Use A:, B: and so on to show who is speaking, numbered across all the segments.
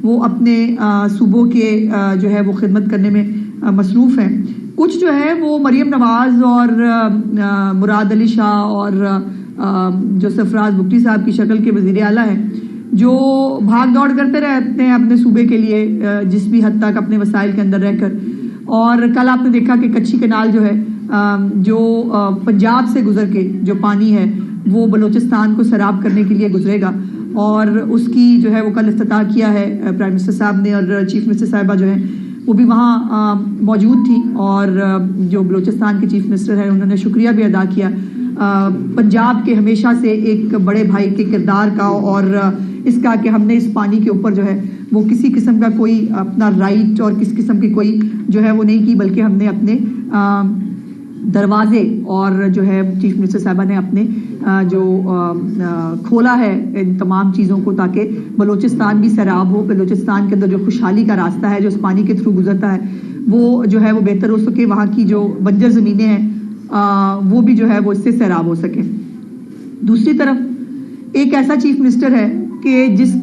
A: وہ اپنے صوبوں کے جو ہے وہ خدمت کرنے میں مصروف ہیں. کچھ جو ہے وہ مریم نواز اور مراد علی شاہ اور جو سرفراز بگٹی صاحب کی شکل کے وزیر اعلیٰ ہیں جو بھاگ دوڑ کرتے رہتے ہیں اپنے صوبے کے لیے جس بھی حد تک اپنے وسائل کے اندر رہ کر. اور کل آپ نے دیکھا کہ کچھی کنال جو ہے جو پنجاب سے گزر کے جو پانی ہے وہ بلوچستان کو سیراب کرنے کے لیے گزرے گا اور اس کی جو ہے وہ کل افتتاح کیا ہے پرائم منسٹر صاحب نے. اور چیف منسٹر صاحبہ جو ہیں وہ بھی وہاں موجود تھی اور جو بلوچستان کے چیف منسٹر ہیں انہوں نے شکریہ بھی ادا کیا پنجاب کے ہمیشہ سے ایک بڑے بھائی کے کردار کا اور اس کا کہ ہم نے اس پانی کے اوپر جو ہے وہ کسی قسم کا کوئی اپنا رائٹ اور کس قسم کی کوئی جو ہے وہ نہیں کی بلکہ ہم نے اپنے دروازے اور جو ہے چیف منسٹر صاحبہ نے اپنے جو کھولا ہے ان تمام چیزوں کو تاکہ بلوچستان بھی سیراب ہو. بلوچستان کے اندر جو خوشحالی کا راستہ ہے جو اس پانی کے تھرو گزرتا ہے وہ جو ہے وہ بہتر ہو سکے. وہاں کی جو بنجر زمینیں ہیں وہ بھی جو ہے وہ اس سے سیراب ہو سکیں. دوسری طرف ایک ایسا چیف منسٹر ہے کہ جس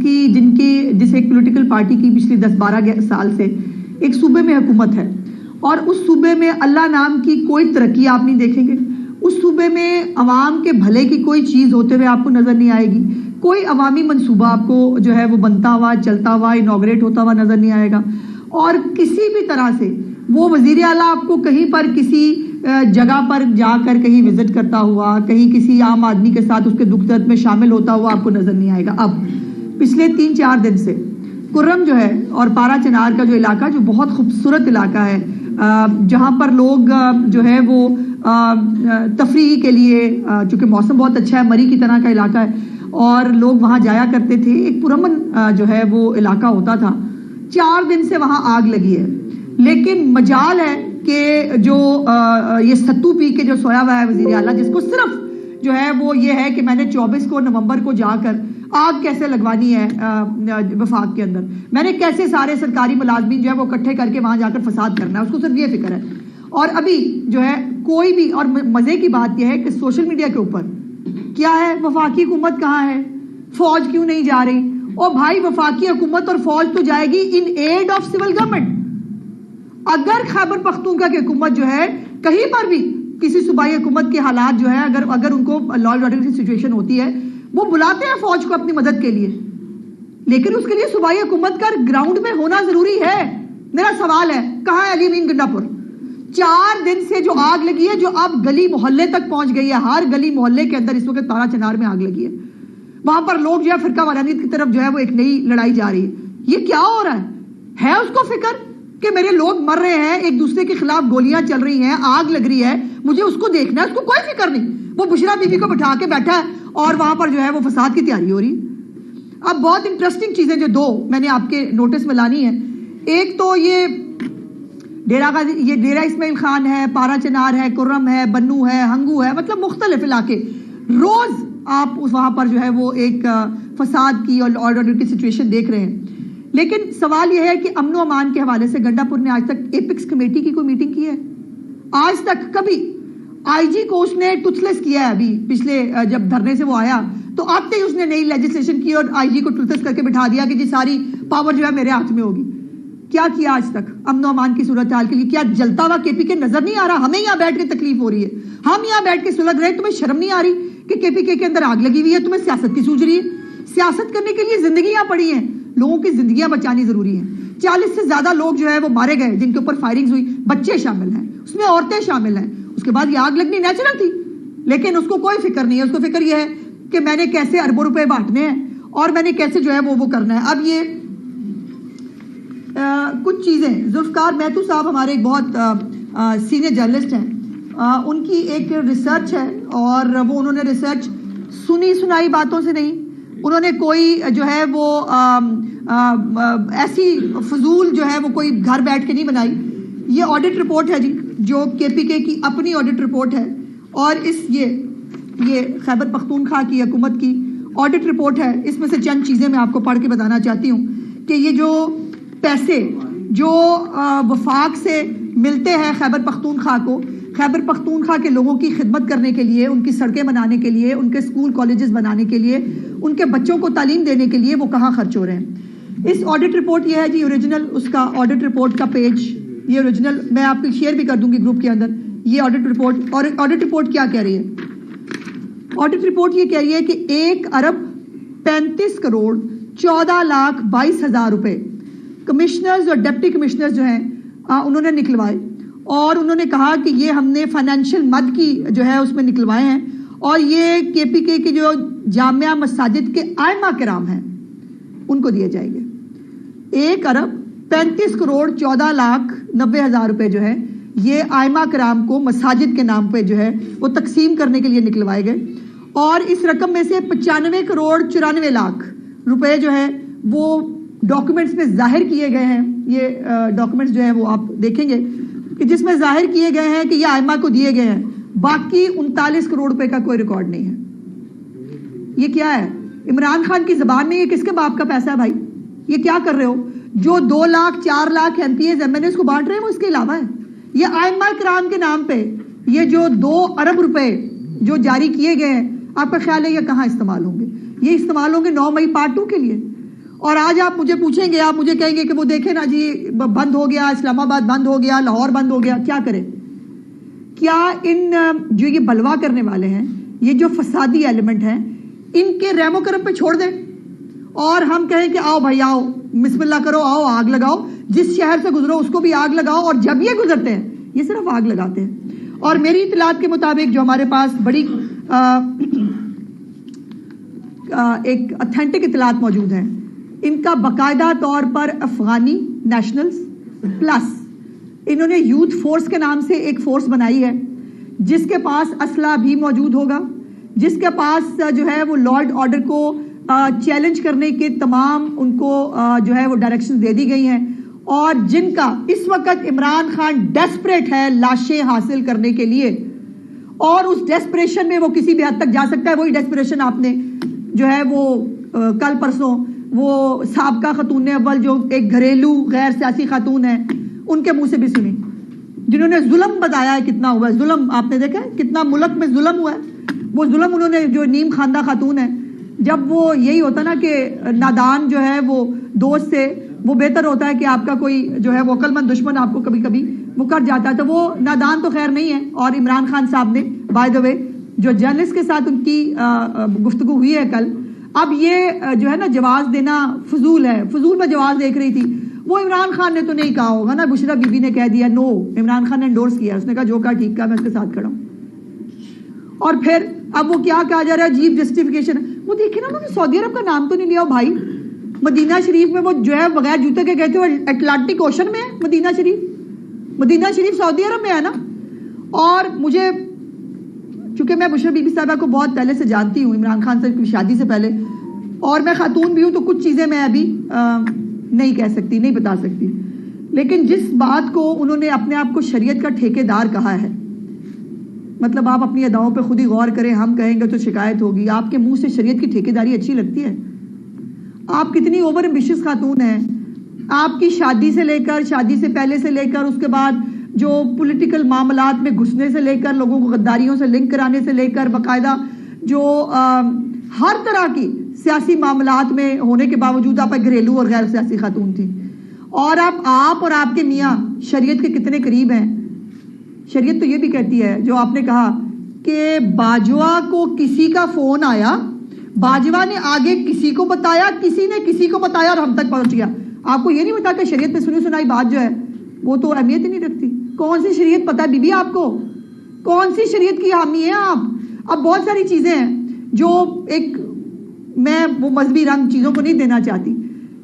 A: ایک پولیٹیکل پارٹی کی پچھلی 10-12 سال سے ایک صوبے میں حکومت ہے اور اس صوبے میں اللہ نام کی کوئی ترقی آپ نہیں دیکھیں گے. اس صوبے میں عوام کے بھلے کی کوئی چیز ہوتے ہوئے آپ کو نظر نہیں آئے گی. کوئی عوامی منصوبہ آپ کو جو ہے وہ بنتا ہوا چلتا ہوا انوگریٹ ہوتا ہوا نظر نہیں آئے گا. اور کسی بھی طرح سے وہ وزیر اعلیٰ آپ کو کہیں پر کسی جگہ پر جا کر کہیں وزٹ کرتا ہوا کہیں کسی عام آدمی کے ساتھ اس کے دکھ درد میں شامل ہوتا ہوا آپ کو نظر نہیں آئے گا. اب پچھلے 3-4 دن سے کرم جو ہے اور پارا چنار کا جو علاقہ جو بہت خوبصورت علاقہ ہے جہاں پر لوگ جو ہے وہ تفریح کے لیے چونکہ موسم بہت اچھا ہے مری کی طرح کا علاقہ ہے اور لوگ وہاں جایا کرتے تھے. ایک پرامن جو ہے وہ علاقہ ہوتا تھا. 4 دن سے وہاں آگ لگی ہے لیکن مجال ہے کہ جو یہ ستو پی کے جو سویا ہوا ہے وزیر اعلیٰ جس کو صرف جو ہے وہ یہ ہے کہ میں نے 24 نومبر کو جا کر آگ کیسے لگوانی ہے وفاق کے اندر میں نے کیسے سارے سرکاری ملازمین جو ہے وہ اکٹھے کر کے وہاں جا کر فساد کرنا ہے اس کو صرف یہ فکر ہے. اور ابھی جو ہے کوئی بھی اور مزے کی بات یہ ہے کہ سوشل میڈیا کے اوپر کیا ہے وفاقی حکومت کہاں ہے فوج کیوں نہیں جا رہی. اور بھائی وفاقی حکومت اور فوج تو جائے گی ان ایڈ آف سول گورنمنٹ. اگر خیبر پختونخوا کی حکومت جو ہے کہیں پر بھی کسی صوبائی حکومت کے حالات جو ہے اگر ان کو لا اینڈ آرڈر کی سچویشن ہوتی ہے وہ بلاتے ہیں فوج کو اپنی مدد کے لیے لیکن اس کے لیے صوبائی حکومت کا گراؤنڈ میں ہونا ضروری ہے. میرا سوال ہے کہاں ہے علی امین گنڈا پور. 4 دن سے جو آگ لگی ہے جو اب گلی محلے تک پہنچ گئی ہے ہر گلی محلے کے اندر اس وقت پارا چنار میں آگ لگی ہے. وہاں پر لوگ جو ہے فرقہ وارانیت کی طرف جو ہے وہ ایک نئی لڑائی جا رہی ہے. یہ کیا ہو رہا ہے اس کو فکر کہ میرے لوگ مر رہے ہیں ایک دوسرے کے خلاف گولیاں چل رہی ہیں آگ لگ رہی ہے مجھے اس کو دیکھنا ہے اس کو کوئی فکر نہیں. وہ بشرا بی بی کو بٹھا کے بیٹھا ہے اور وہاں پر جو ہے وہ فساد کی تیاری ہو رہی ہے. اب بہت انٹرسٹنگ چیزیں جو 2 میں نے آپ کے نوٹس میں لانی ہے. ایک تو یہ ڈیرہ اسماعیل خان ہے پارا چنار ہے کرم ہے بنو ہے ہنگو ہے مطلب مختلف علاقے روز آپ وہاں پر جو ہے وہ ایک فساد کی اور آرڈر کی سچویشن دیکھ رہے ہیں. لیکن سوال یہ ہے کہ امن و امان کے حوالے سے گنڈا پور نے آج تک ایپکس کمیٹی کی کوئی میٹنگ کی ہے آج تک کبھی. آئی جی کو اس نے ٹوتھلیس کیا ہے ابھی پچھلے جب دھرنے سے وہ آیا تو آتے ہی اس نے نئی لیجسلیشن کی اور آئی جی کو ٹوتھلیس کر کے بٹھا دیا کہ جی ساری پاور جو ہے میرے ہاتھ میں ہوگی. کیا کیا آج تک امن و امان کی صورتحال کے لیے؟ کیا جلتا ہوا کے پی کے نظر نہیں آ رہا؟ ہمیں یہاں بیٹھ کے تکلیف ہو رہی ہے ہم یہاں بیٹھ کے سلگ رہے تمہیں شرم نہیں آ رہی کہ کے پی کے اندر آگ لگی ہوئی ہے تمہیں سیاست کی سوچ رہی ہے؟ سیاست کرنے کے لیے زندگیاں پڑی ہیں لوگوں کی زندگیاں بچانی ضروری ہیں. 40 سے زیادہ لوگ جو ہے وہ مارے گئے جن کے اوپر فائرنگز ہوئی بچے شامل ہیں اس میں عورتیں شامل ہیں. اس کے بعد یہ آگ لگنی نیچرل تھی لیکن اس کو کوئی فکر نہیں ہے. اس کو فکر یہ ہے کہ میں نے کیسے اربوں روپے بانٹنے ہیں اور میں نے کیسے جو ہے وہ کرنا ہے. اب یہ کچھ چیزیں ذوالفقار میتو صاحب ہمارے ایک بہت سینئر جرنلسٹ ہیں ان کی ایک ریسرچ ہے اور وہ انہوں نے ریسرچ سنی سنائی باتوں سے نہیں انہوں نے کوئی جو ہے وہ ایسی فضول جو ہے وہ کوئی گھر بیٹھ کے نہیں بنائی. یہ آڈٹ رپورٹ ہے جی جو کے پی کے کی اپنی آڈٹ رپورٹ ہے اور یہ خیبر پختونخوا کی حکومت کی آڈٹ رپورٹ ہے. اس میں سے چند چیزیں میں آپ کو پڑھ کے بتانا چاہتی ہوں کہ یہ جو پیسے جو وفاق سے ملتے ہیں خیبر پختونخوا کو خیبر پختونخوا کے لوگوں کی خدمت کرنے کے لیے ان کی سڑکیں بنانے کے لیے ان کے اسکول کالجز بنانے کے لیے ان کے بچوں کو تعلیم دینے کے لیے وہ کہاں خرچ ہو رہے ہیں. اس آڈٹ رپورٹ یہ ہے جی اوریجنل اس کا آڈٹ رپورٹ کا پیج, یہ اوریجنل میں آپ کو شیئر بھی کر دوں گی گروپ کے اندر. یہ آڈٹ رپورٹ, اور آڈٹ رپورٹ کیا کہہ رہی ہے؟ آڈٹ رپورٹ یہ کہہ رہی ہے کہ 1,35,14,22,000 روپے کمشنرز اور ڈپٹی کمشنرز جو ہیں انہوں نے نکلوائے, اور انہوں نے کہا کہ یہ ہم نے فائنینشیل مد کی جو ہے اس میں نکلوائے ہیں, اور یہ کے پی کے کی جو جامعہ مساجد کے ائمہ کرام ہیں ان کو دیے جائیں گے. 1,35,14,90,000 روپے جو ہے یہ ائمہ کرام کو مساجد کے نام پہ جو ہے وہ تقسیم کرنے کے لیے نکلوائے گئے, اور اس رقم میں سے 95,94,00,000 روپے جو ہے وہ ڈاکومنٹس میں ظاہر کیے گئے ہیں. یہ ڈاکومنٹس جو ہے وہ آپ دیکھیں گے کہ جس میں ظاہر کیے گئے ہیں کہ یہ ائمہ کو دیے گئے ہیں. باقی 39 کروڑ روپے کا کوئی ریکارڈ نہیں ہے. یہ کیا ہے؟ عمران خان کی زبان میں یہ کس کے باپ کا پیسہ ہے بھائی؟ یہ کیا کر رہے ہو؟ جو 2 lakh 4 lakh M P As M N As کو بانٹ رہے ہیں وہ اس کے علاوہ ہے. یہ ائمہ کرام کے نام پہ یہ جو 2 ارب روپے جو جاری کیے گئے ہیں, آپ کا خیال ہے یہ کہاں استعمال ہوں گے؟ یہ استعمال ہوں گے 9 مئی پارٹ 2 کے لیے. اور آج آپ مجھے پوچھیں گے, آپ مجھے کہیں گے کہ وہ دیکھیں نا جی بند ہو گیا, اسلام آباد بند ہو گیا, لاہور بند ہو گیا. کیا کریں؟ کیا ان جو یہ بلوا کرنے والے ہیں, یہ جو فسادی ایلیمنٹ ہیں, ان کے رحم و کرم پہ چھوڑ دیں اور ہم کہیں کہ آؤ بھائی آؤ, بسم اللہ کرو, آؤ آگ لگاؤ, جس شہر سے گزرو اس کو بھی آگ لگاؤ. اور جب یہ گزرتے ہیں یہ صرف آگ لگاتے ہیں. اور میری اطلاعات کے مطابق جو ہمارے پاس بڑی ایک اتھینٹک اطلاعات موجود ہیں, ان کا باقاعدہ طور پر افغانی نیشنلز پلس انہوں نے یوتھ فورس کے نام سے ایک فورس بنائی ہے جس کے پاس اسلحہ بھی موجود ہوگا, جس کے پاس جو ہے وہ لا اینڈ آرڈر کو چیلنج کرنے کے تمام ان کو جو ہے وہ ڈائریکشن دے دی گئی ہیں, اور جن کا اس وقت عمران خان ڈیسپریٹ ہے لاشیں حاصل کرنے کے لیے, اور اس ڈیسپریشن میں وہ کسی بھی حد تک جا سکتا ہے. وہی ڈیسپریشن آپ نے جو ہے وہ کل پرسوں وہ سابقہ خاتون اول جو ایک گھریلو غیر سیاسی خاتون ہیں ان کے منہ سے بھی سنی, جنہوں نے ظلم بتایا ہے کتنا ہوا ہے ظلم. آپ نے دیکھا ہے کتنا ملک میں ظلم ہوا ہے. وہ ظلم انہوں نے جو نیم خواندہ خاتون ہے, جب وہ یہی ہوتا نا کہ نادان جو ہے وہ دوست سے وہ بہتر ہوتا ہے کہ آپ کا کوئی جو ہے وہ عقل مند دشمن آپ کو کبھی کبھی وہ کر جاتا ہے. تو وہ نادان تو خیر نہیں ہے. اور عمران خان صاحب نے بائی دا وے جو جرنلسٹ کے ساتھ ان کی گفتگو ہوئی ہے کل, اب یہ جو ہے نا جواز دینا فضول ہے. فضول میں جواز دیکھ رہی تھی. وہ عمران خان نے تو نہیں کہا ہوگا نا, بشرا بی بی نے کہہ دیا. نو, عمران خان نے انڈورس کیا, اس نے کہا جو کہا ٹھیک کہا, میں اس کے ساتھ کھڑا ہوں. اور پھر اب وہ کیا کہا جا رہا ہے, عجیب جسٹیفیکیشن. وہ دیکھیں نا انہوں نے سعودی عرب کا نام تو نہیں لیا بھائی. مدینہ شریف میں وہ جو ہے بغیر جوتے کے گئے تھے, وہ اٹلانٹک اوشن میں ہے مدینہ شریف. مدینہ شریف سعودی عرب میں ہے نا. اور مجھے چونکہ میں بشرا بی بی صاحبہ کو بہت پہلے سے جانتی ہوں, عمران خان صاحب کی شادی سے پہلے, اور میں خاتون بھی ہوں تو کچھ چیزیں میں ابھی نہیں کہہ سکتی, نہیں بتا سکتی. لیکن جس بات کو انہوں نے اپنے آپ کو شریعت کا ٹھیکیدار کہا ہے, مطلب آپ اپنی اداؤں پہ خود ہی غور کریں, ہم کہیں گے تو شکایت ہوگی. آپ کے منہ سے شریعت کی ٹھیکیداری اچھی لگتی ہے؟ آپ کتنی اوور ایمبیشس خاتون ہیں. آپ کی شادی سے لے کر, شادی سے پہلے سے لے کر, اس کے بعد جو پولیٹیکل معاملات میں گھسنے سے لے کر, لوگوں کو غداریوں سے لنک کرانے سے لے کر, باقاعدہ جو ہر طرح کی سیاسی معاملات میں ہونے کے باوجود آپ ایک گھریلو اور غیر سیاسی خاتون تھی. اور آپ اور آپ کے میاں شریعت کے کتنے قریب ہیں. شریعت تو یہ بھی کہتی ہے جو آپ نے کہا کہ باجوہ کو کسی کا فون آیا, باجوہ نے آگے کسی کو بتایا, کسی نے کسی کو بتایا اور ہم تک پہنچ گیا. آپ کو یہ نہیں بتا کہ شریعت میں سنی سنائی بات جو ہے وہ تو اہمیت ہی نہیں رکھتی. کون سی شریعت پتہ ہے بی بی آپ کو؟ کون سی شریعت کی حامی ہیں آپ؟ اب بہت ساری چیزیں ہیں جو ایک, میں وہ مذہبی رنگ چیزوں کو نہیں دینا چاہتی,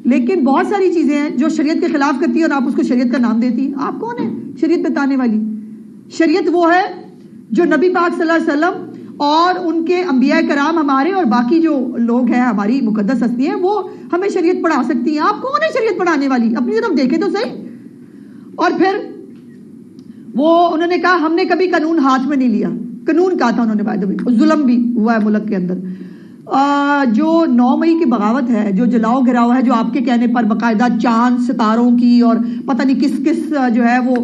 A: لیکن بہت ساری چیزیں ہیں جو شریعت کے خلاف کرتی ہیں اور آپ اس کو شریعت کا نام دیتی ہیں. آپ کون ہیں شریعت بتانے والی؟ شریعت وہ ہے جو نبی پاک صلی اللہ علیہ وسلم اور ان کے انبیاء کرام ہمارے اور باقی جو لوگ ہیں ہماری مقدس ہستی ہیں وہ ہمیں شریعت پڑھا سکتی ہیں. آپ کون ہیں شریعت پڑھانے والی؟ اپنی طرف دیکھیں تو صحیح. اور پھر وہ انہوں نے کہا ہم نے کبھی قانون ہاتھ میں نہیں لیا. قانون کہا تھا انہوں نے, بائی دا وے ظلم بھی ہوا ہے ملک کے اندر. جو 9 مئی کی بغاوت ہے, جو جلاؤ گراؤ ہے, جو آپ کے کہنے پر باقاعدہ چاند ستاروں کی اور پتہ نہیں کس کس جو ہے وہ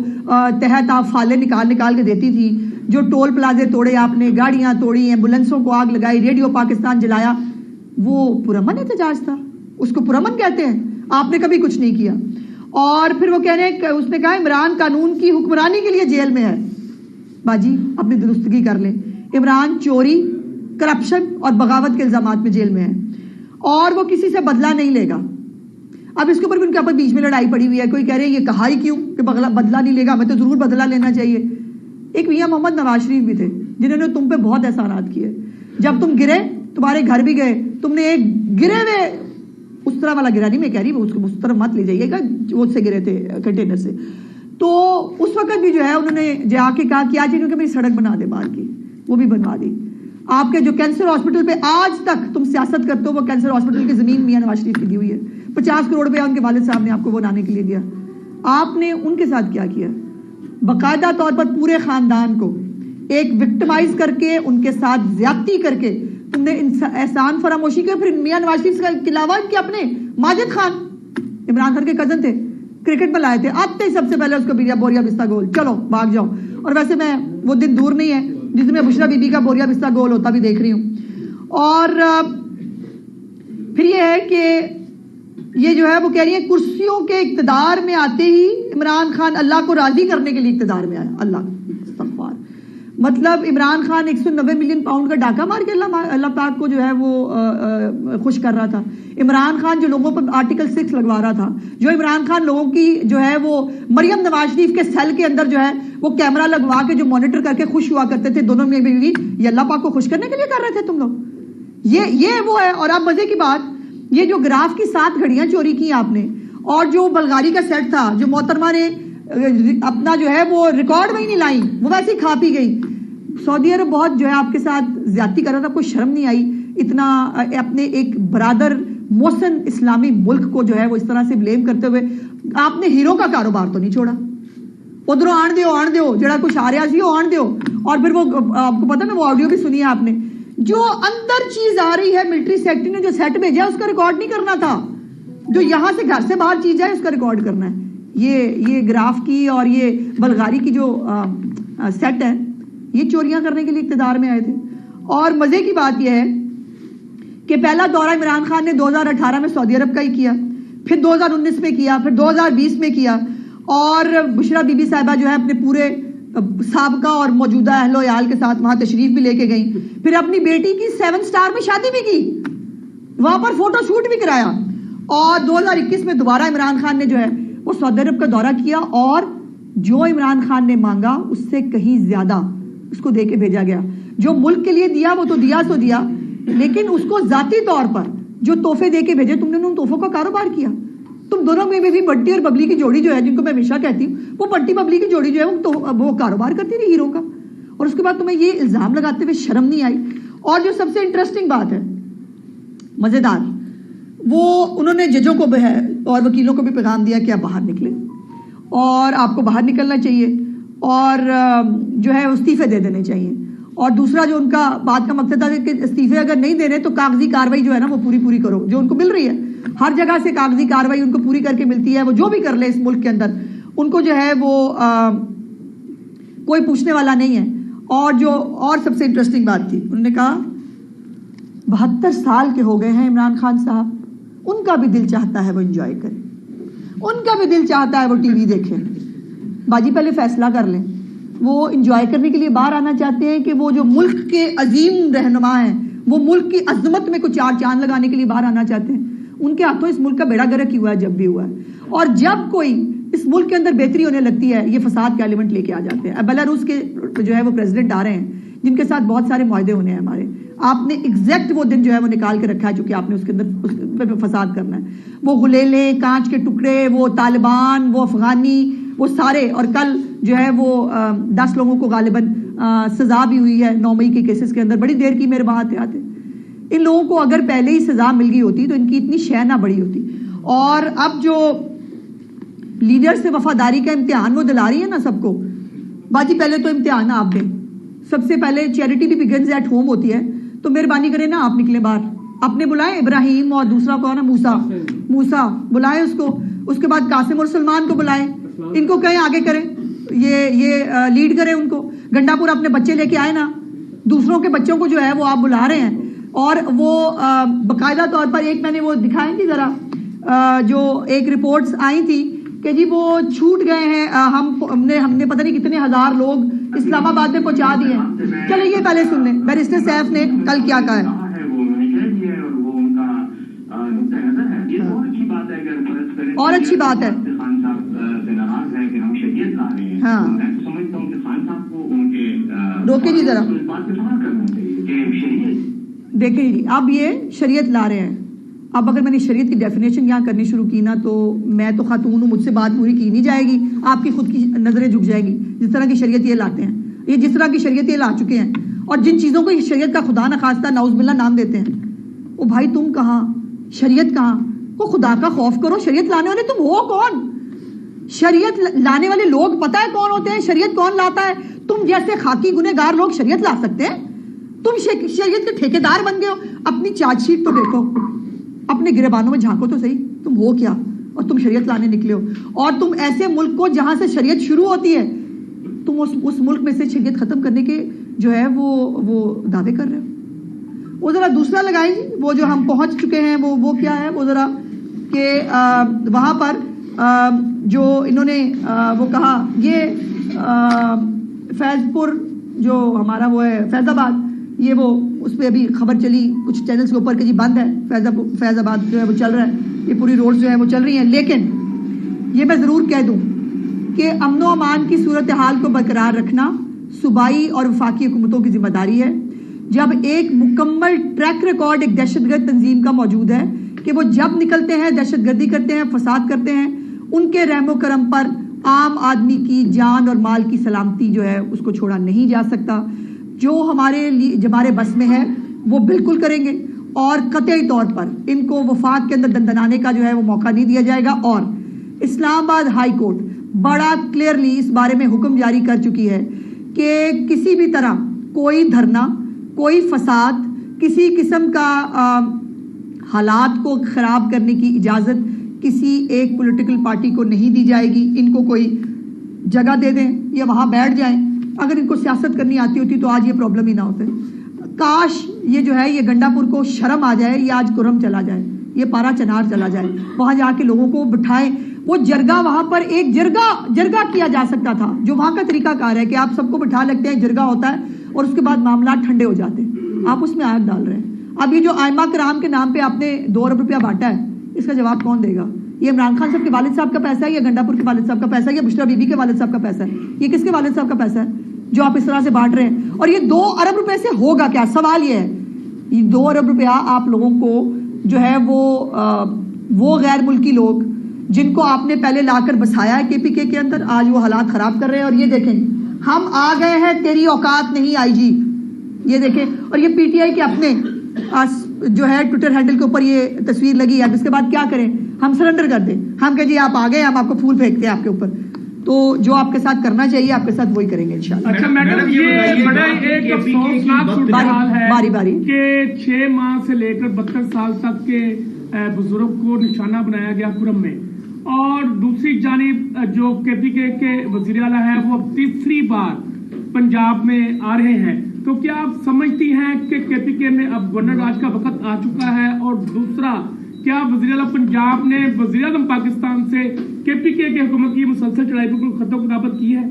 A: تحت آپ فالے نکال کے دیتی تھی, جو ٹول پلازے توڑے آپ نے, گاڑیاں توڑی, ایمبولینسوں کو آگ لگائی, ریڈیو پاکستان جلایا, وہ پرامن احتجاج تھا. اس کو پرامن کہتے ہیں. آپ نے کبھی کچھ نہیں کیا. اور پھر وہ اس نے کہا عمران قانون کی حکمرانی کے لیے جیل میں ہے. باجی اپنی درستگی کر لیں. عمران چوری، کرپشن اور بغاوت کے الزامات میں جیل میں ہے اور وہ کسی سے بدلہ نہیں لے گا. اب اس کے اوپر بھی ان کے اوپر بیچ میں لڑائی پڑی ہوئی ہے. کوئی کہہ رہے ہیں یہ کہا ہی کیوں کہ بدلہ نہیں لے گا، ہمیں تو ضرور بدلہ لینا چاہیے. ایک میاں محمد نواز شریف بھی تھے جنہوں نے تم پہ بہت احسانات کیے. جب تم گرے تمہارے گھر بھی گئے، تم نے ایک گرے ہوئے، اس طرح والا گرا نہیں میں کہہ رہی، اس کو اس طرف مت لے جائیے گا، وہ سے گرے تھے کنٹینر سے. تو اس وقت بھی جو ہے انہوں نے جا کے کہا کہ آج انہوں نے میری سڑک بنا دے باہر کی، وہ بھی بنوا دی. آپ کے جو کینسر ہاسپٹل پہ آج تک تم سیاست کرتے ہو، وہ کینسر ہاسپٹل کی زمین میاں نواز شریف کی دی ہوئی ہے. 50 کروڑ روپیہ ان کے والد صاحب نے آپ کو بنانے کے لیے دیا. آپ نے ان کے ساتھ کیا کیا؟ باقاعدہ طور پر پورے خاندان کو ایک وکٹمائز کر کے ان کے ساتھ زیادتی کر کے تم نے احسان فراموشی کیا. پھر میاں نواز شریف کے علاوہ ان کے اپنے ماجد خان عمران خان کے کزن تھے، کرکٹ میں لائے تھے، آتے ہی سب سے پہلے اس کو بوریا بستہ گول، چلو بھاگ جاؤ. اور ویسے میں وہ دن دور نہیں ہے جس میں بشرا بی بی کا بوریا بستہ گول ہوتا بھی دیکھ رہی ہوں. اور پھر یہ ہے کہ یہ جو ہے وہ کہہ رہی ہے کرسیوں کے اقتدار میں آتے ہی عمران خان اللہ کو راضی کرنے کے لیے اقتدار میں آیا. اللہ استغفار. مطلب عمران خان 190 ملین پاؤنڈ کا ڈاکہ مار کے اللہ پاک کو جو ہے وہ خوش کر رہا تھا. عمران خان جو لوگوں پر آرٹیکل 6 لگوا رہا تھا، جو عمران خان لوگوں کی جو ہے وہ مریم نواز شریف کے سیل کے اندر جو ہے وہ کیمرہ لگوا کے جو مانیٹر کر کے خوش ہوا کرتے تھے دونوں میں بیوی، یہ اللہ پاک کو خوش کرنے کے لیے کر رہے تھے تم لوگ. یہ وہ ہے. اور اب مزے کی بات، یہ جو گراف کی 7 گھڑیاں چوری کی آپ نے، اور جو بلغاری کا سیٹ تھا جو محترمہ نے اپنا جو ہے وہ ریکارڈ میں ہی نہیں لائی، وہ ویسے ہی کھا پی گئی. سعودی عرب بہت جو ہے آپ کے ساتھ زیادتی کر رہا تھا، کوئی شرم نہیں آئی اتنا اپنے ایک برادر محسن اسلامی ملک کو جو ہے وہ اس طرح سے بلیم کرتے ہوئے. آپ نے ہیرو کا کاروبار تو نہیں چھوڑا، ادھروں آن دیو جڑا کچھ آ رہا سی وہ آن دیو. اور پھر وہ آپ کو پتا نا وہ آڈیو بھی سنی ہے آپ نے، جو اندر چیز آ رہی ہے ملٹری سیکٹری نے جو سیٹ بھیجا اس کا ریکارڈ نہیں کرنا تھا، جو یہاں سے گھر سے باہر چیز ہے اس کا ریکارڈ کرنا ہے. یہ گراف کی اور یہ بلغاری کی جو سیٹ ہے یہ چوریاں کرنے کے لیے اقتدار میں آئے تھے. اور مزے کی بات یہ ہے کہ پہلا دورہ عمران خان نے 2018 میں سعودی عرب کا ہی کیا، پھر 2019 میں کیا، پھر 2020 میں کیا. اور بشرا بی بی صاحبہ جو ہے اپنے پورے سابقہ اور موجودہ اہل و عیال کے ساتھ وہاں تشریف بھی لے کے گئیں. پھر اپنی بیٹی کی 7 سٹار میں شادی بھی کی، وہاں پر فوٹو شوٹ بھی کرایا. اور 2021 میں دوبارہ عمران خان نے جو ہے وہ سعودی عرب کا دورہ کیا، اور جو عمران خان نے مانگا اس سے کہیں زیادہ اس کو دے کے بھیجا گیا. جو ملک کے لیے دیا وہ تو دیا سو دیا، لیکن اس کو ذاتی طور پر جو تحفے دے کے بھیجے تم نے ان تحفوں کا کاروبار کیا. تم دونوں میں بھی بنٹی اور ببلی کی جوڑی جو ہے، جن کو میں ہمیشہ کہتی ہوں، وہ بنٹی ببلی کی جوڑی جو ہے وہ کاروبار کرتی رہی ہیرو کا. اور اس کے بعد تمہیں یہ الزام لگاتے ہوئے شرم نہیں آئی. اور جو سب سے انٹرسٹنگ بات ہے، مزیدار، وہ انہوں نے ججوں کو اور وکیلوں کو بھی پیغام دیا کہ آپ باہر نکلیں اور آپ کو باہر نکلنا چاہیے اور جو ہے استعفے دے دینے چاہیے. اور دوسرا جو ان کا بات کا مقصد تھا کہ استعفے اگر نہیں دینے تو کاغذی کاروائی جو ہے نا وہ پوری کرو، جو ان کو مل رہی ہے ہر جگہ سے کاغذی کاروائی ان کو پوری کر کے ملتی ہے. وہ جو بھی کر لے اس ملک کے اندر ان کو جو ہے وہ کوئی پوچھنے والا نہیں ہے. اور سب سے انٹرسٹنگ بات تھی، انہوں نے کہا 72 سال کے ہو گئے ہیں عمران خان صاحب، ان کا بھی دل چاہتا ہے وہ انجوائے کریں، ان کا بھی دل چاہتا ہے وہ ٹی وی دیکھیں. باجی پہلے فیصلہ کر لیں. وہ انجوائے کرنے کے لیے باہر آنا چاہتے ہیں کہ وہ جو ملک کے عظیم رہنما ہیں، وہ ملک کی عظمت میں کچھ 4 چاند لگانے کے لیے باہر آنا چاہتے ہیں؟ ان کے ہاتھوں اس ملک کا بیڑا گرک ہی ہوا ہے جب بھی ہوا ہے. اور جب کوئی اس ملک کے اندر بہتری ہونے لگتی ہے یہ فساد کا ایلیمنٹ لے کے آ جاتے ہیں. اب بیلاروس کے جو ہے وہ پریزیڈنٹ آ رہے ہیں جن کے ساتھ بہت سارے معاہدے ہونے ہیں ہمارے. آپ نے ایگزیکٹ وہ دن جو ہے وہ نکال کے رکھا ہے چونکہ آپ نے اس کے اندر فساد کرنا ہے. وہ غلیلے، کانچ کے ٹکڑے، وہ طالبان، وہ افغانی، وہ سارے. اور کل جو ہے وہ 10 لوگوں کو غالباً سزا بھی ہوئی ہے 9 مئی کے کیسز کے اندر. بڑی دیر کی میرے وہاں آتے ان لوگوں کو اگر پہلے ہی سزا مل گئی ہوتی تو ان کی اتنی شے نہ بڑی ہوتی. اور اب جو لیڈر سے وفاداری کا امتحان وہ دلا رہی ہے نا سب کو، باجی پہلے تو امتحان آپ دیں. سب سے پہلے چیریٹی بھی بگنز ایٹ ہوم ہوتی ہے، تو مہربانی کریں نا آپ نکلیں باہر. آپ نے بلائے ابراہیم اور دوسرا کون ہے موسیٰ بلائے اس کو. اس کے بعد قاسم اور سلمان کو بلائیں، ان کو کہیں آگے کریں، یہ لیڈ کریں ان کو. گنڈا پور اپنے بچے لے کے آئے نا، دوسروں کے بچوں کو جو ہے وہ آپ بلا رہے ہیں. اور وہ باقاعدہ طور پر ایک میں نے وہ دکھائیں گی ذرا جو ایک رپورٹس آئی تھی کہ جی وہ چھوٹ گئے ہیں, ہم نے پتہ نہیں کتنے ہزار لوگ اسلام آباد میں پہنچا دیے ہیں. چلیں یہ پہلے سن لیں بیرسٹر سیف نے کل کیا کہا ہے. اور اچھی بات ہے. ہاں روکے جی ذرا, دیکھیں جی اب یہ شریعت لا رہے ہیں. اب اگر میں نے شریعت کی ڈیفینیشن یہاں کرنی شروع کی نا تو میں تو خاتون ہوں, مجھ سے بات پوری کی نہیں جائے گی, آپ کی خود کی نظریں جھک جائیں گی. جس طرح کی شریعت یہ لاتے ہیں, یہ جس طرح کی شریعت یہ لا چکے ہیں, اور جن چیزوں کو شریعت کا خدا نخواستہ نعوذ باللہ نام دیتے ہیں, او بھائی تم کہاں, شریعت کہاں؟ وہ خدا کا خوف کرو. شریعت لانے والے تم ہو کون؟ شریعت لانے والے لوگ پتہ ہے کون ہوتے ہیں؟ شریعت کون لاتا ہے؟ تم جیسے خاکی گنہگار لوگ شریعت لا سکتے ہیں؟ تم شریعت کے ٹھیکیدار بن گئے ہو. اپنی چارج شیٹ تو دیکھو, اپنے گریبانوں میں جھانکو تو صحیح, تم ہو کیا اور تم شریعت لانے نکلے ہو. اور تم ایسے ملک کو جہاں سے شریعت شروع ہوتی ہے, تم اس ملک میں سے شریعت ختم کرنے کے جو ہے وہ دعوے کر رہے ہو. وہ ذرا دوسرا لگائیں جی, وہ جو ہم پہنچ چکے ہیں وہ کیا ہے وہ ذرا, کہ وہاں پر جو انہوں نے وہ کہا, یہ فیض پور جو ہمارا وہ ہے فیض آباد, یہ وہ اس پہ ابھی خبر چلی کچھ چینلز کے اوپر کہ جی بند ہے فیض آباد جو ہے وہ چل رہا ہے, یہ پوری روڈز جو ہے وہ چل رہی ہیں. لیکن یہ میں ضرور کہہ دوں کہ امن و امان کی صورتحال کو برقرار رکھنا صوبائی اور وفاقی حکومتوں کی ذمہ داری ہے. جب ایک مکمل ٹریک ریکارڈ ایک دہشت گرد تنظیم کا موجود ہے کہ وہ جب نکلتے ہیں دہشت گردی کرتے ہیں, فساد کرتے ہیں, ان کے رحم و کرم پر عام آدمی کی جان اور مال کی سلامتی جو ہے اس کو چھوڑا نہیں جا سکتا. جو ہمارے بس میں ہے وہ بالکل کریں گے, اور قطعی طور پر ان کو وفاق کے اندر دندنانے کا جو ہے وہ موقع نہیں دیا جائے گا. اور اسلام آباد ہائی کورٹ بڑا کلیئرلی اس بارے میں حکم جاری کر چکی ہے کہ کسی بھی طرح کوئی دھرنا, کوئی فساد, کسی قسم کا حالات کو خراب کرنے کی اجازت کسی ایک پولیٹیکل پارٹی کو نہیں دی جائے گی. ان کو کوئی جگہ دے دیں یا وہاں بیٹھ جائیں. اگر ان کو سیاست کرنی آتی ہوتی تو آج یہ پرابلم ہی نہ ہوتے. کاش یہ جو ہے یہ گنڈا پور کو شرم آ جائے, یہ آج کرم چلا جائے, یہ پارا چنار چلا جائے, وہاں جا کے لوگوں کو بٹھائیں. وہ جرگہ وہاں پر ایک جرگہ کیا جا سکتا تھا, جو وہاں کا طریقہ کار ہے کہ آپ سب کو بٹھا لگتے ہیں, جرگہ ہوتا ہے اور اس کے بعد معاملات ٹھنڈے ہو جاتے ہیں. آپ اس میں آگ ڈال رہے ہیں. اب یہ جو آئمہ کرام کے نام پہ آپ نے 2 ارب روپیہ بانٹا ہے, اس کا جواب کون دے گا؟ یہ عمران خان صاحب کے والد صاحب کا پیسہ ہے, یا گنڈا پور کے والد صاحب کا پیسہ ہے, یا بشرا بی بی کے والد صاحب کا پیسہ ہے؟ یہ کس کے والد صاحب کا پیسہ ہے جو آپ اس طرح سے بانٹ رہے ہیں؟ اور یہ 2 ارب روپے سے ہوگا کیا؟ سوال یہ ہے, یہ 2 ارب روپیہ آپ لوگوں کو جو ہے وہ غیر ملکی لوگ جن کو آپ نے پہلے لا کر بسایا ہے KPK کے اندر, آج وہ حالات خراب کر رہے ہیں. اور یہ دیکھیں ہم آ گئے ہیں, تیری اوقات نہیں آئی جی, یہ دیکھیں. اور یہ PTI کے اپنے جو ہے ٹویٹر ہینڈل کے اوپر یہ تصویر لگی ہے. اب اس کے بعد کیا کریں؟ ہم سرنڈر کر دیں, ہم کہ جی آپ آ گئے, ہم آپ کو پھول پھینکتے ہیں آپ کے اوپر. تو جو آپ کے ساتھ کرنا چاہیے آپ کے ساتھ وہی کریں گے انشاءاللہ.
B: اچھا میڈم, یہ بڑا ایک افسوسناک صورتحال ہے کہ 6 ماہ سے لے کر 72 سال تک کے بزرگ کو نشانہ بنایا گیا کرم میں, اور دوسری جانب جو KPK کے وزیر اعلیٰ ہیں وہ اب تیسری بار پنجاب میں آ رہے ہیں. تو کیا آپ سمجھتی ہیں کہ KPK میں اب گورنر راج کا وقت آ چکا ہے؟ اور دوسرا, کیا وزیر اعلیٰ پنجاب نے وزیر اعظم پاکستان سے KPK کی حکومت کی مسلسل چڑھائی پر کوئی خط و کتابت کی ہے؟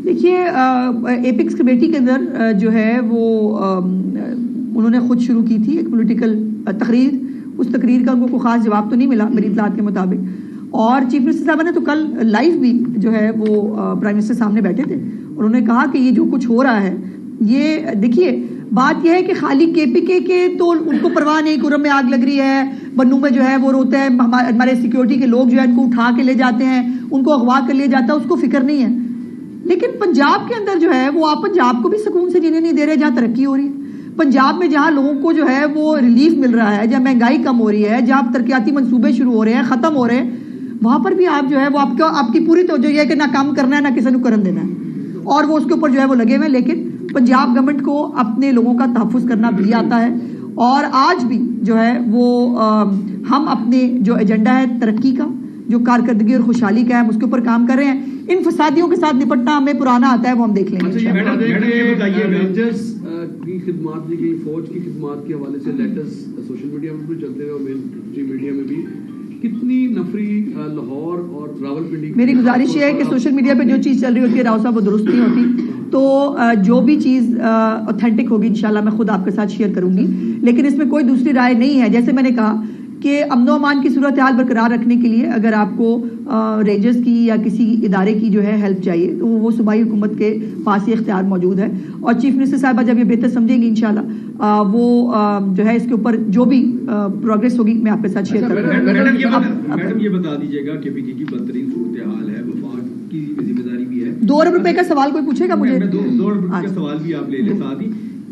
A: دیکھیے ایپکس کمیٹی کے اندر جو ہے وہ انہوں نے خود شروع کی تھی ایک پولیٹیکل تقریر. اس تقریر کا ان کو کوئی خاص جواب تو نہیں ملا میری اطلاعات کے مطابق. اور چیف منسٹر صاحبہ نے تو کل لائیو بھی جو ہے وہ پرائم منسٹر سامنے بیٹھے تھے, انہوں نے کہا کہ یہ جو کچھ ہو رہا ہے, یہ دیکھیے بات یہ ہے کہ خالی KPK کے تو ان کو پرواہ نہیں. کرم میں آگ لگ رہی ہے, بنو میں جو ہے وہ روتا ہے, ہمارے سیکیورٹی کے لوگ جو ہے ان کو اٹھا کے لے جاتے ہیں, ان کو اغوا کر لیا جاتا ہے, اس کو فکر نہیں ہے. لیکن پنجاب کے اندر جو ہے وہ آپ پنجاب کو بھی سکون سے جینے نہیں دے رہے جہاں ترقی ہو رہی ہے. پنجاب میں جہاں لوگوں کو جو ہے وہ ریلیف مل رہا ہے, جہاں مہنگائی کم ہو رہی ہے, جہاں ترقیاتی منصوبے شروع ہو رہے ہیں, ختم ہو رہے ہیں, وہاں پر بھی آپ جو ہے وہ آپ کی پوری توجہ یہ ہے کہ نہ کام کرنا ہے نہ کسی کو کرن دینا ہے, اور وہ اس کے اوپر جو ہے وہ لگے ہوئے. لیکن پنجاب گورنمنٹ کو اپنے لوگوں کا تحفظ کرنا بھی آتا ہے, اور آج بھی جو ہے وہ ہم اپنے جو ایجنڈا ہے ترقی کا, جو کارکردگی اور خوشحالی کا ہے, اس کے اوپر کام کر رہے ہیں. ان فسادیوں کے ساتھ نپٹنا ہمیں پرانا آتا ہے, وہ ہم دیکھ لیں گے.
C: کی خدمات دی گئی, فوج کی خدمات کے حوالے سے لیٹرز سوشل میڈیا میں بھی چلتے ہیں اور مین میڈیا میں بھی, کتنی نفری لاہور اور راولپنڈی.
A: میری گزارش یہ ہے کہ سوشل میڈیا پہ جو چیز چل رہی ہوتی ہے راؤ صاحب وہ درست نہیں ہوتی. تو جو بھی چیز اوتھینٹک ہوگی انشاءاللہ میں خود آپ کے ساتھ شیئر کروں گی. لیکن اس میں کوئی دوسری رائے نہیں ہے. جیسے میں نے کہا کہ امن و امان کی صورتحال برقرار رکھنے کے لیے اگر آپ کو رینجرز کی یا کسی ادارے کی جو ہے ہیلپ چاہیے تو وہ صوبائی حکومت کے پاس یہ اختیار موجود ہے. اور چیف منسٹر صاحبہ جب یہ بہتر سمجھیں گی انشاءاللہ وہ جو ہے اس کے اوپر جو بھی پروگریس ہوگی میں آپ کے ساتھ شیئر کروں گی.
C: میڈم یہ بتا دیجیے گا کہ پی کی بدترین صورتحال ہے, وفاق کی ذمہ داری بھی ہے.
A: 2 ارب روپے کا سوال کوئی پوچھے گا مجھے؟
C: 2 ارب روپے کا سوال بھی آپ لے لیں ساتھ ہی.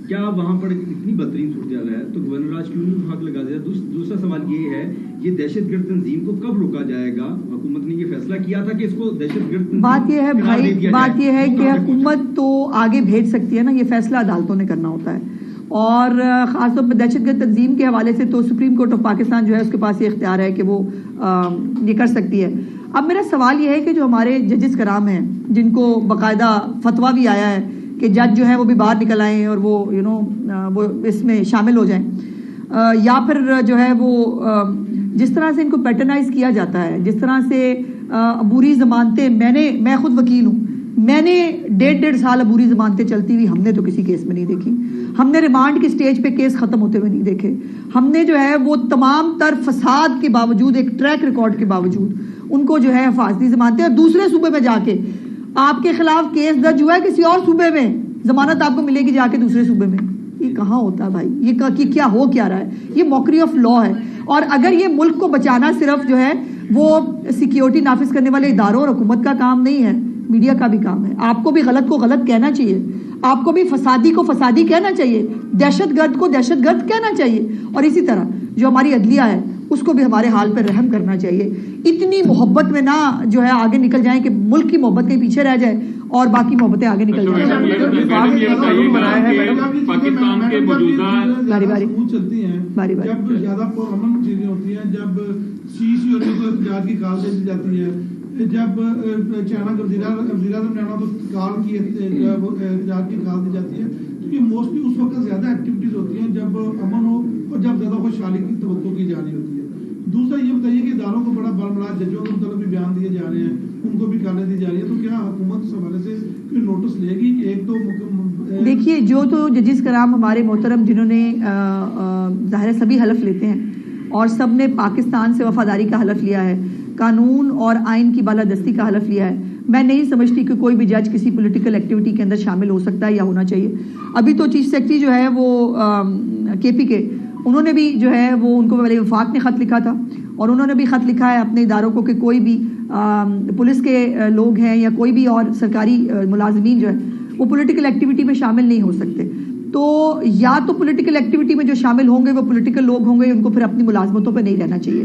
C: کیا وہاں پر اتنی بدترین صورتحال ہے تو گورنر آج کیوں نہیں حق لگا دیا؟ دوسرا سوال یہ ہے یہ دہشت گرد تنظیم کو کب روکا جائے گا؟ حکومت نے یہ فیصلہ کیا تھا کہ اس کو دہشت گرد.
A: بات یہ ہے بھائی, بات یہ ہے کہ حکومت تو آگے بھیج سکتی ہے نا, یہ فیصلہ عدالتوں نے کرنا ہوتا ہے. اور خاص طور پہ دہشت گرد تنظیم کے حوالے سے تو سپریم کورٹ آف پاکستان جو ہے اس کے پاس یہ اختیار ہے کہ وہ یہ کر سکتی ہے. اب میرا سوال یہ ہے کہ جو ہمارے ججز کرام ہیں جن کو باقاعدہ فتویٰ بھی آیا ہے کہ جج جو ہے وہ بھی باہر نکل آئیں اور وہ وہ اس میں شامل ہو جائیں, یا پھر جو ہے وہ جس طرح سے ان کو پیٹرنائز کیا جاتا ہے, جس طرح سے عبوری ضمانتیں, میں خود وکیل ہوں, میں نے 1.5 سال عبوری ضمانتیں چلتی ہوئی ہم نے تو کسی کیس میں نہیں دیکھی. ہم نے ریمانڈ کی سٹیج پہ کیس ختم ہوتے ہوئے نہیں دیکھے. ہم نے جو ہے وہ تمام تر فساد کے باوجود, ایک ٹریک ریکارڈ کے باوجود ان کو جو ہے حفاظتی ضمانتیں, اور دوسرے صوبے میں جا کے آپ کے خلاف کیس درج ہوا ہے کسی اور صوبے میں, ضمانت آپ کو ملے گی جا کے دوسرے صوبے میں. یہ کہاں ہوتا ہے بھائی؟ یہ کیا ہو کیا رہا ہے؟ یہ موکری آف لا ہے. اور اگر یہ ملک کو بچانا صرف جو ہے وہ سیکیورٹی نافذ کرنے والے اداروں اور حکومت کا کام نہیں ہے, میڈیا کا بھی کام ہے. آپ کو بھی غلط کو غلط کہنا چاہیے, آپ کو بھی فسادی کو فسادی کہنا چاہیے, دہشت گرد کو دہشت گرد کہنا چاہیے. اور اسی طرح جو ہماری عدلیہ ہے اس کو بھی ہمارے حال پہ رحم کرنا چاہیے. اتنی محبت میں نہ جو ہے آگے نکل جائیں کہ ملک کی محبت کے پیچھے رہ جائے اور باقی محبتیں آگے نکل جائیں.
D: پاکستان کے موجودہ
A: باری باری
D: چلتی ہیں
A: باری باری
D: جب زیادہ پرامن چیزیں ہوتی ہیں, جب CC اور احتجاج کی کال دی جاتی ہے, جب چائنا کا وزیر اعظم نے تو کال کی احتجاج کی کال دی جاتی ہے, تو یہ موسٹلی اس وقت زیادہ ایکٹیویٹیز ہوتی ہیں جب امن ہو اور جب زیادہ خوشحالی کی توقع کی جا رہی ہوتی ہے. دوسرا یہ بتائیے کہ اداروں کو بڑا بڑا ججوں کے مطلب بھی بیان دیے جا رہے ہیں, ان کو بھی کالیں دی جا رہی ہیں, تو کیا حکومت اس حوالے سے کوئی نوٹس لے گی؟ ایک تو
A: دیکھیے جو تو ججز کرام ہمارے محترم جنہوں نے ظاہر سبھی حلف لیتے ہیں اور سب نے پاکستان سے وفاداری کا حلف لیا ہے, قانون اور آئین کی بالادستی کا حلف لیا ہے. میں نہیں سمجھتی کہ کوئی بھی جج کسی پولیٹیکل ایکٹیویٹی کے اندر شامل ہو سکتا ہے یا ہونا چاہیے. ابھی تو چیف سیکرٹری جو ہے وہ KP کے, انہوں نے بھی جو ہے وہ ان کو پہلے وفاق نے خط لکھا تھا اور انہوں نے بھی خط لکھا ہے اپنے اداروں کو کہ کوئی بھی پولیس کے لوگ ہیں یا کوئی بھی اور سرکاری ملازمین جو ہے وہ پولیٹیکل ایکٹیویٹی میں شامل نہیں ہو سکتے. تو یا تو پولیٹیکل ایکٹیویٹی میں جو شامل ہوں گے وہ پولیٹیکل لوگ ہوں گے, ان کو پھر اپنی ملازمتوں پہ نہیں رہنا چاہیے.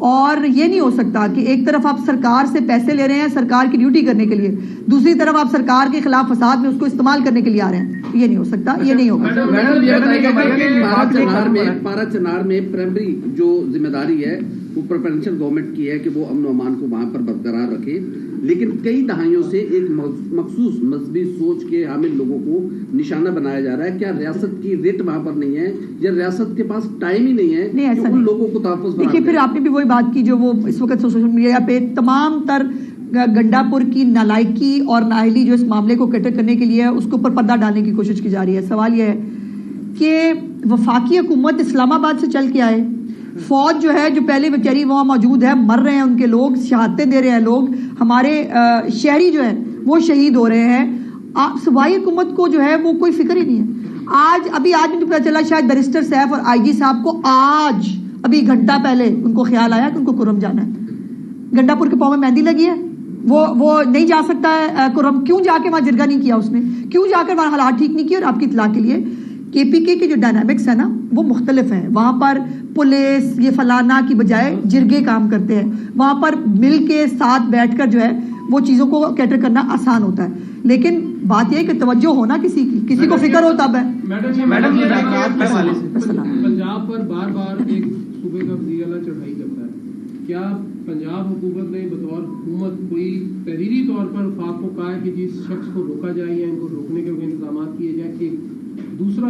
A: اور یہ نہیں ہو سکتا کہ ایک طرف آپ سرکار سے پیسے لے رہے ہیں سرکار کی ڈیوٹی کرنے کے لیے, دوسری طرف آپ سرکار کے خلاف فساد میں اس کو استعمال کرنے کے لیے آ رہے ہیں. یہ نہیں ہو سکتا, یہ نہیں ہوگا.
C: پارا چنار میں پرائمری جو ذمہ داری ہے وہ پریفرنشل گورنمنٹ کی ہے کہ وہ امن و امان کو وہاں پر برقرار رکھے, لیکن کئی دہائیوں سے ایک مخصوص مذہبی سوچ کے حامل لوگوں کو نشانہ بنایا جا رہا ہے. کیا ریاست کی ریٹ وہاں پر نہیں ہے یا ریاست کے پاس ٹائم ہی نہیں ہے کہ ان لوگوں کو تحفظ؟
A: دیکھیے پھر آپ نے بھی وہی بات کی جو وہ اس وقت سوشل میڈیا پہ تمام تر گنڈا پور کی نالائکی اور نااہلی جو اس معاملے کو کیٹر کرنے کے لیے اس کے اوپر پردہ ڈالنے کی کوشش کی جا رہی ہے. سوال یہ ہے کہ وفاقی حکومت اسلام آباد سے چل کے آئے, فوج جو ہے جو پہلے بیچاری وہاں موجود ہے, مر رہے ہیں ان کے لوگ, شہادتیں دے رہے ہیں لوگ, ہمارے شہری جو ہیں وہ شہید ہو رہے ہیں. صوبائی حکومت کو جو ہے وہ کوئی فکر ہی نہیں ہے. آج مجھے پتا چلا شاید بیرسٹر سیف اور IG صاحب کو آج ابھی گھنٹہ پہلے ان کو خیال آیا کہ ان کو کرم جانا ہے. گنڈا پور کے پاؤں میں مہندی لگی ہے, وہ نہیں جا سکتا ہے کرم. کیوں جا کے وہاں جرگا نہیں کیا اس نے, کیوں جا کر وہاں حالات ٹھیک نہیں کیے؟ اور آپ کی اطلاع کے لیے KPK کے جو ڈائنامکس ہے نا وہ مختلف ہیں. وہاں پر پولیس یہ فلانا کی بجائے جرگے کام کرتے ہیں, وہاں پر مل کے ساتھ بیٹھ کر جو ہے وہ چیزوں کو کیٹر کرنا آسان ہوتا ہے. لیکن بات یہ ہے کہ توجہ ہونا کسی کو فکر ہو تب ہے.
E: پنجاب پر بار بار ایک صوبے کا وزیر اعلیٰ چڑھائی کرتا ہے, کیا پنجاب حکومت نے بطور حکومت کوئی تحریری طور پر وفاق کو کہا ہے کہ جس شخص کو روکا جائے یا ان کو روکنے کے انتظامات کیے جائیں؟ ایک دوسرا,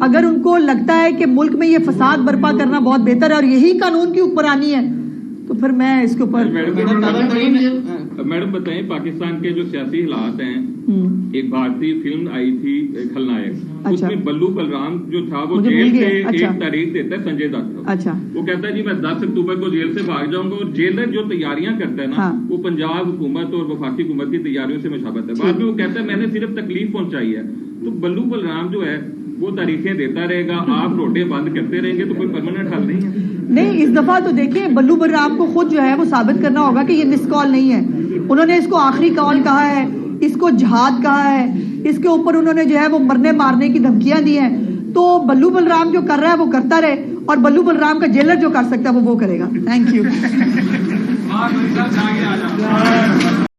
A: اگر ان کو لگتا ہے کہ ملک میں یہ فساد برپا کرنا بہت بہتر ہے اور یہی قانون کی حکمرانی ہے تو پھر میں اس کے اوپر
F: میڈم بتائیں پاکستان کے جو سیاسی حالات ہیں ایک بھارتی فلم آئی تھی کھلنائک اس میں بلو بلرام جو تھا وہ جیل سے ایک تاریخ دیتا ہے سنجے دت وہ کہتا ہے جی میں 10 اکتوبر کو جیل سے بھاگ جاؤں گا اور جیلر جو تیاریاں کرتا ہے نا وہ پنجاب حکومت اور وفاقی حکومت کی تیاریوں سے مشابہت ہے بعد میں وہ کہتا ہے میں نے صرف تکلیف پہنچائی ہے تو بلو بلرام جو ہے وہ تاریخیں دیتا رہے گا آپ روڈیں بند کرتے رہیں گے تو کوئی پرماننٹ حل نہیں ہے
A: نہیں اس دفعہ تو دیکھیں بلو بلرام کو خود جو ہے وہ ثابت کرنا ہوگا کہ یہ مس کال نہیں ہے انہوں نے اس کو آخری کال کہا ہے اس کو جہاد کہا ہے اس کے اوپر انہوں نے جو ہے وہ مرنے مارنے کی دھمکیاں دی ہیں تو بلو بلرام جو کر رہا ہے وہ کرتا رہے اور بلو بلرام کا جیلر جو کر سکتا ہے وہ کرے گا تھینک یو